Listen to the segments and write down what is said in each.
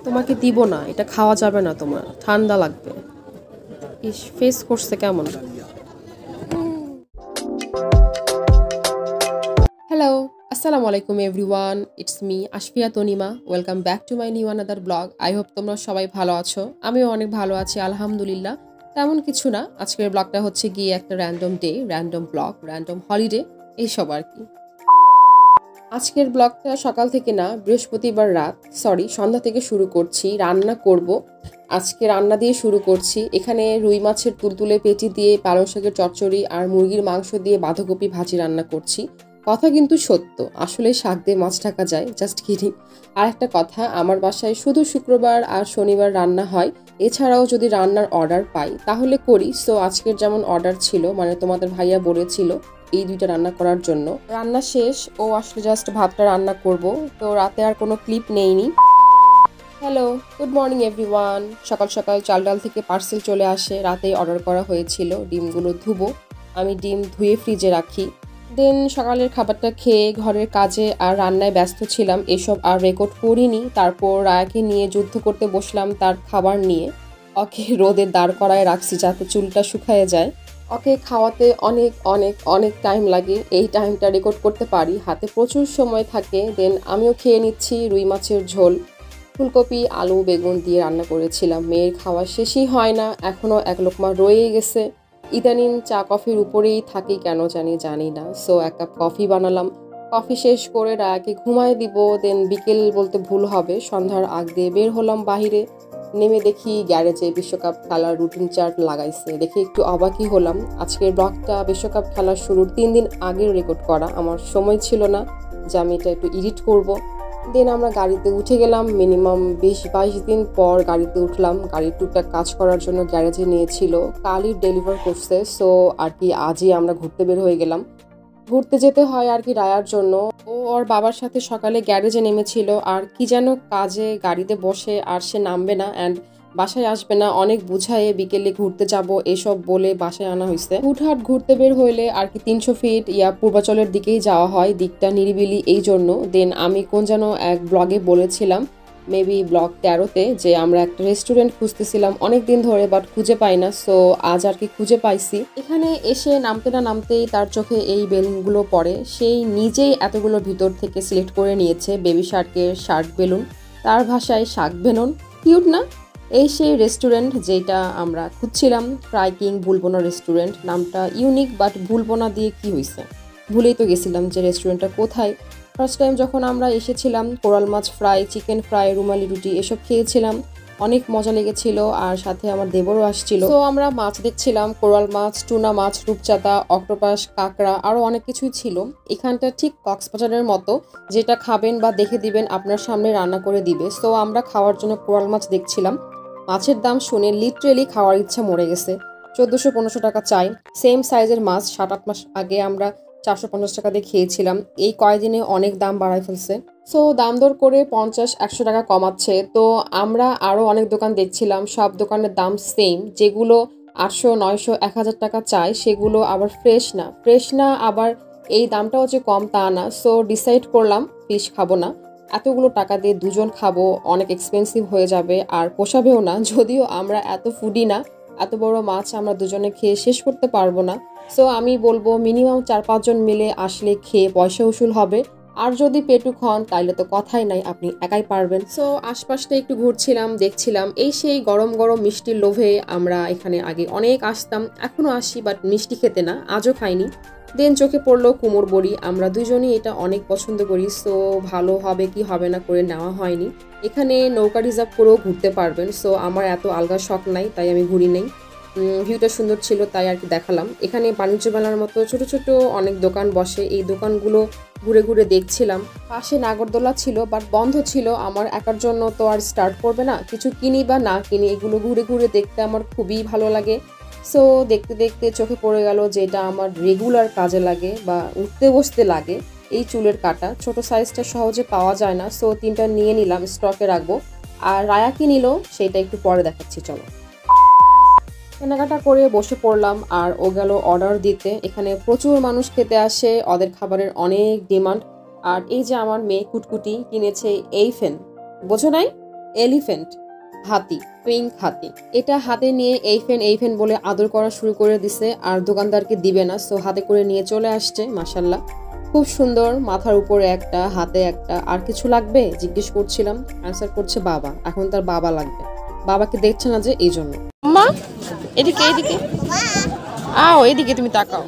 তোমাকে দিব না, এটা খাওয়া যাবে না, তোমার ঠান্ডা লাগবে। ইস, ফেস করছে কেমন। হ্যালো, আসসালামু আলাইকুম everyone, it's me Ashfia Tanima. Welcome back to my new another blog. I hope তোমরা সবাই ভালো আছো। আমিও অনেক ভালো আছি আলহামদুলিল্লাহ। তেমন কিছু না, আজকের ব্লগটা হচ্ছে গিয়ে একটা random day, random blog, random holiday, এইসব আর কি। আজকের ব্লগটা সকাল থেকে না, বৃহস্পতিবার রাত, সন্ধ্যা থেকে শুরু করছি। রান্না করব, আজকে রান্না দিয়ে শুরু করছি। এখানে রুই মাছের তুলতুলে পেটি দিয়ে পালং শাকের চচ্চড়ি আর মুরগির মাংস দিয়ে বাঁধাকপি ভাজি রান্না করছি। কথা কিন্তু সত্য, আসলে শাক দিয়ে মাছ ঢাকা যায়, জাস্ট কিডিং। আর একটা কথা, আমার বাসায় শুধু শুক্রবার আর শনিবার রান্না হয়। এছাড়াও যদি রান্নার অর্ডার পাই তাহলে করি। সো আজকের যেমন অর্ডার ছিল, মানে তোমাদের ভাইয়া বলেছিল এই দুইটা রান্না করার জন্য। রান্না শেষ, ও আসলে জাস্ট ভাতটা রান্না করব, তো রাতে আর কোনো ক্লিপ নেইনি। Hello, good morning everyone. সকাল সকাল চাল ডাল থেকে পার্সেল চলে আসে, রাতেই অর্ডার করা হয়েছিল। ডিমগুলো ধুবো, আমি ডিম ধুয়ে ফ্রিজে রাখি। দেন সকালের খাবারটা খেয়ে ঘরের কাজে আর রান্নায় ব্যস্ত ছিলাম, এসব আর রেকর্ড করিনি। তারপর রায়াকে নিয়ে যুদ্ধ করতে বসলাম তার খাবার নিয়ে। ওকে রোদে দাঁড় করায় রাখছি যাতে চুলটা শুকায় যায়। ওকে খাওয়াতে অনেক অনেক অনেক টাইম লাগে, এই টাইমটা রেকর্ড করতে পারি, হাতে প্রচুর সময় থাকে। দেন আমিও খেয়ে নিচ্ছি রুই মাছের ঝোল। ফুলকপি আলু বেগুন দিয়ে রান্না করেছিলাম। মেয়ের খাওয়া শেষই হয় না, এখনও এক লোকমা রয়েই গেছে। ইদানিং চা কফির উপরেই থাকি কেন জানি না। সো এক কাপ কফি বানালাম, কফি শেষ করে রায়াকে ঘুমায় দিব। দেন বিকেল বলতে ভুল হবে, সন্ধ্যার আগ দিয়ে বের হলাম বাহিরে। নেমে দেখি গ্যারেজে বিশ্বকাপ খেলার রুটিন চার্ট লাগাইছে, দেখে একটু অবাকই হলাম। আজকের ব্লগটা বিশ্বকাপ খেলার শুরুর 3 দিন আগে রেকর্ড করা, আমার সময় ছিল না যে আমি এটা একটু এডিট করব। দেন আমরা গাড়িতে উঠে গেলাম, মিনিমাম 20-22 দিন পর গাড়িতে উঠলাম। গাড়ির টুকটাক কাজ করার জন্য গ্যারেজে নিয়েছিল, কালই ডেলিভার করছে। সো আর কি আজই আমরা ঘুরতে বের হয়ে গেলাম। ঘুরতে যেতে হয় আর কি রায়ার জন্য। ও ওর বাবার সাথে সকালে গ্যারেজে নেমেছিল, আর কি যেন কাজে গাড়িতে বসে, আর সে নামবে না অ্যান্ড বাসায় আসবে না। অনেক বুঝায়ে বিকেলে ঘুরতে যাব এসব বলে বাসায় আনা হয়েছে। হুটহাট ঘুরতে বের হইলে আর কি 300 ফিট পূর্বাচলের দিকেই যাওয়া হয়, দিকটা নিরিবিলি এই জন্য। দেন আমি কোন যেন এক ব্লগে বলেছিলাম, মেবি ব্লগ 13-তে, যে আমরা একটা রেস্টুরেন্ট খুঁজতেছিলাম অনেক দিন ধরে, বাট খুঁজে পাই না। সো আজ আর কি খুঁজে পাইছি। এখানে এসে নামতে না নামতেই তার চোখে এই বেলুনগুলো পড়ে। সেই নিজেই এতগুলো ভিতর থেকে সিলেক্ট করে নিয়েছে বেবি শার্কের শার্ক বেলুন, তার ভাষায় শাক বেলুন। কিউট না? এই সেই রেস্টুরেন্ট যেটা আমরা খুঁজছিলাম, ফ্রাই কিং বুলবোনা রেস্টুরেন্ট। নামটা ইউনিক, বাট বুলবোনা দিয়ে কি হয়েছে, ভুলেই তো গেছিলাম যে রেস্টুরেন্টটা কোথায়। ফার্স্ট টাইম যখন আমরা এসেছিলাম কোরাল মাছ ফ্রাই, চিকেন ফ্রাই, রুমালি রুটি এসব খেয়েছিলাম, অনেক মজা লেগেছিল। আর সাথে আমার দেবরও আসছিল। তো আমরা মাছ দেখছিলাম, কোরাল মাছ, টুনা মাছ, রূপচাঁদা, অক্টোপাস, কাঁকড়া, আরও অনেক কিছুই ছিল। এখানটা ঠিক কক্সবাজারের মতো, যেটা খাবেন বা দেখে দিবেন আপনার সামনে রান্না করে দিবে। সো আমরা খাওয়ার জন্য কোরাল মাছ দেখছিলাম। মাছের দাম শুনে লিটারেলি খাওয়ার ইচ্ছা মরে গেছে। 1400-1500 টাকা চাই। সেম সাইজের মাছ 7-8 মাস আগে আমরা 450 টাকা দিয়ে খেয়েছিলাম। এই কয়দিনে অনেক দাম বাড়ায় ফেলছে। সো দাম দর করে 50-100 টাকা কমাচ্ছে। তো আমরা আরও অনেক দোকান দেখছিলাম, সব দোকানের দাম সেম। যেগুলো 800-900-1000 টাকা চায় সেগুলো আবার ফ্রেশ না, আবার এই দামটাও যে কম তা না। সো ডিসাইড করলাম ফিশ খাবো না, এতগুলো টাকা দিয়ে দুজন খাবো, অনেক এক্সপেন্সিভ হয়ে যাবে আর পোষাবেও না। যদিও আমরা এত ফুডি না, এত বড় মাছ আমরা দুজনে খেয়ে শেষ করতে পারবো না। সো আমি বলবো মিনিমাম 4-5 জন মিলে আসলে খেয়ে পয়সা উসুল হবে। আর যদি পেটুক হন তাইলে তো কথাই নাই, আপনি একাই পারবেন। সো আশপাশটা একটু ঘুরছিলাম, দেখছিলাম। এই সেই গরম গরম মিষ্টির লোভে আমরা এখানে আগে অনেক আসতাম, এখনো আসি, বাট মিষ্টি খেতে না, আজও খাইনি। দেন চোখে পড়লো কুমোর বড়ি, আমরা দুজনই এটা অনেক পছন্দ করি। সো ভালো হবে কি হবে না করে নেওয়া হয়নি। এখানে নৌকা রিজার্ভ করেও ঘুরতে পারবেন। সো আমার এত আলগা শখ নাই, তাই আমি ঘুরি নাই। ভিউটা সুন্দর ছিল তাই আর কি দেখালাম। এখানে বাণিজ্য মেলার মতো ছোট ছোট অনেক দোকান বসে, এই দোকানগুলো ঘুরে ঘুরে দেখছিলাম। পাশে নাগরদোলা ছিল, বাট বন্ধ ছিল। আমার একার জন্য তো আর স্টার্ট করবে না, কিছু কিনি বা না কিনি, এগুলো ঘুরে ঘুরে দেখতে আমার খুবই ভালো লাগে। সো দেখতে দেখতে চোখে পড়ে গেল যেটা আমার রেগুলার কাজে লাগে বা উঠতে বসতে লাগে, এই চুলের কাটা। ছোট সাইজটা সহজে পাওয়া যায় না, সো 3টা নিয়ে নিলাম, স্টকে রাখবো। আর রায়া কি নিল সেটা একটু পরে দেখাচ্ছি, চলো। কেনাকাটা করে বসে পড়লাম আর ও গেল অর্ডার দিতে। এখানে প্রচুর মানুষ খেতে আসে, ওদের খাবারের অনেক ডিমান্ড। আর এই যে আমার মেয়ে কুটকুটি কিনেছে এই ফেন, বোঝো নাই? এলিফ্যান্ট, হাতি, পিঙ্ক হাতি। এটা হাতে নিয়ে এই ফ্যান বলে আদর করা শুরু করে দিছে, আর দোকানদারকে দিবে না, সো হাতে করে নিয়ে চলে আসছে। মাশাল্লাহ, খুব সুন্দর। মাথার উপরে একটা, হাতে একটা। আর কিছু লাগবে জিজ্ঞেস করছিলাম, অ্যান্সার করছে বাবা। এখন তার বাবা লাগবে, বাবাকে দেখছে না যে, এই জন্য। মা এদিকে এদিকে আও, এদিকে তুমি তাকাও।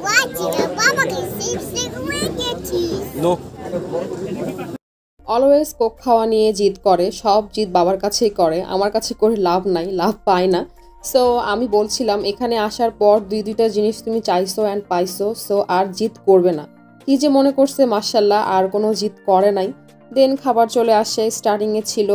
অলওয়েজ কোক খাওয়া নিয়ে জিদ করে, সব জিদ বাবার কাছেই করে, আমার কাছে করে লাভ নাই, লাভ পায় না। সো আমি বলছিলাম এখানে আসার পর দুইটা জিনিস তুমি চাইছো অ্যান্ড পাইছো, সো আর জিদ করবে না। কি যে মনে করছে মাশাল্লাহ, আর কোনো জিদ করে নাই। দেন খাবার চলে আসে। স্টার্টিংয়ে ছিল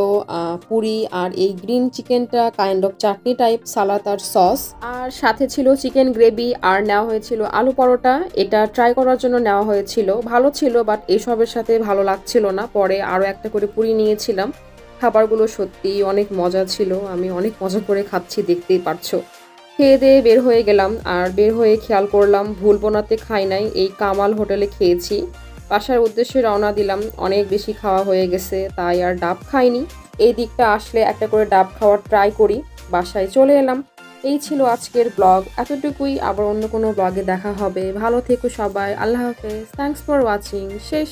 পুরি আর এই গ্রিন চিকেনটা kind of chutney type, salad আর সস, আর সাথে ছিল চিকেন গ্রেভি, আর নেওয়া হয়েছিল আলু পরোটা। এটা ট্রাই করার জন্য নেওয়া হয়েছিল, ভালো ছিল, বাট এসবের সাথে ভালো লাগছিল না। পরে আরও একটা করে পুরি নিয়েছিলাম। খাবারগুলো সত্যি অনেক মজা ছিল, আমি অনেক মজা করে খাচ্ছি, দেখতেই পারছো। খেয়ে দিয়ে বের হয়ে গেলাম, আর বের হয়ে খেয়াল করলাম ভুলবোনাতে খাই নাই, এই কামাল হোটেলে খেয়েছি। বাসার উদ্দেশ্যে রওনা দিলাম, অনেক বেশি খাওয়া হয়ে গেছে, তাই আর ডাব খাইনি। এই দিকটা আসলে একটা করে ডাব খাওয়ার ট্রাই করি। বাসায় চলে এলাম। এই ছিল আজকের ব্লগ, এতটুকুই। আবার অন্য কোনো ব্লগে দেখা হবে। ভালো থেকো সবাই, আল্লাহ হাফেজ, থ্যাঙ্কস ফর ওয়াচিং। শেষ।